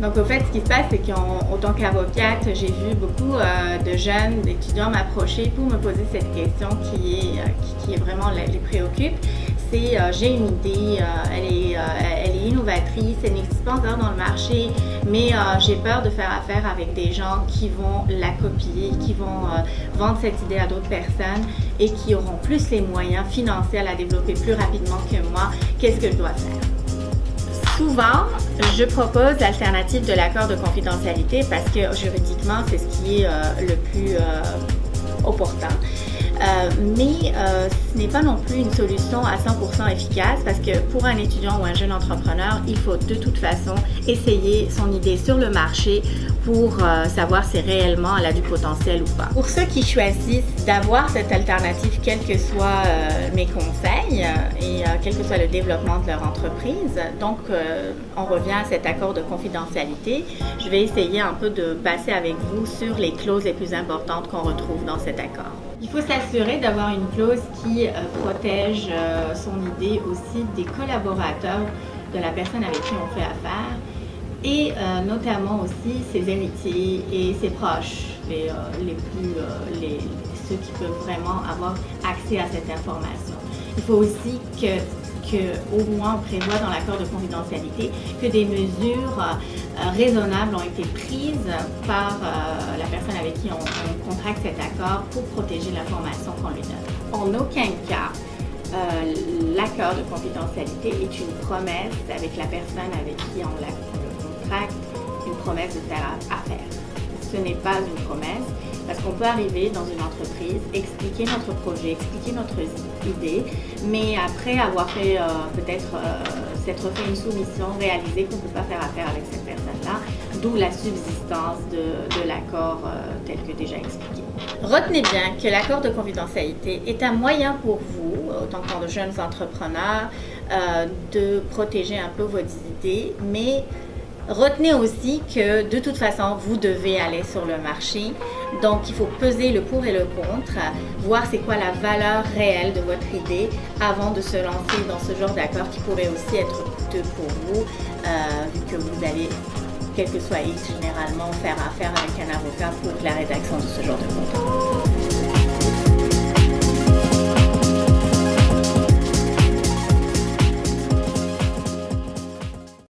Donc, au fait, ce qui se passe, c'est qu'en tant qu'avocate, j'ai vu beaucoup de jeunes étudiants m'approcher pour me poser cette question qui est vraiment les préoccupe. C'est j'ai une idée, elle est innovatrice, elle n'existe pas encore dans le marché, mais j'ai peur de faire affaire avec des gens qui vont la copier, qui vont vendre cette idée à d'autres personnes et qui auront plus les moyens financiers à la développer plus rapidement que moi. Qu'est-ce que je dois faire? Souvent, je propose l'alternative de l'accord de confidentialité parce que juridiquement, c'est ce qui est le plus opportun. Mais ce n'est pas non plus une solution à 100% efficace parce que pour un étudiant ou un jeune entrepreneur, il faut de toute façon essayer son idée sur le marché pour savoir si réellement elle a du potentiel ou pas. Pour ceux qui choisissent d'avoir cette alternative, quels que soient mes conseils et quel que soit le développement de leur entreprise, donc on revient à cet accord de confidentialité. Je vais essayer un peu de passer avec vous sur les clauses les plus importantes qu'on retrouve dans cet accord. Il faut s'assurer d'avoir une clause qui protège son idée aussi des collaborateurs de la personne avec qui on fait affaire et notamment aussi ses héritiers et ses proches, ceux qui peuvent vraiment avoir accès à cette information. Il faut aussi qu'au moins on prévoit dans l'accord de confidentialité que des mesures raisonnables ont été prises par la personne avec qui on contracte cet accord pour protéger l'information qu'on lui donne. En aucun cas, l'accord de confidentialité est une promesse avec la personne avec qui on le contracte, une promesse de faire affaire. Ce n'est pas une promesse parce qu'on peut arriver dans une entreprise, expliquer notre projet, expliquer notre idée, mais après avoir fait s'être fait une soumission, réaliser qu'on ne peut pas faire affaire avec cette personne-là, d'où la subsistance de l'accord tel que déjà expliqué. Retenez bien que l'accord de confidentialité est un moyen pour vous, en tant que jeunes entrepreneurs, de protéger un peu vos idées, mais retenez aussi que de toute façon, vous devez aller sur le marché. Donc, il faut peser le pour et le contre, voir c'est quoi la valeur réelle de votre idée avant de se lancer dans ce genre d'accord qui pourrait aussi être coûteux pour vous, vu que vous allez, quel que soit X, généralement faire affaire avec un avocat pour la rédaction de ce genre de contrat.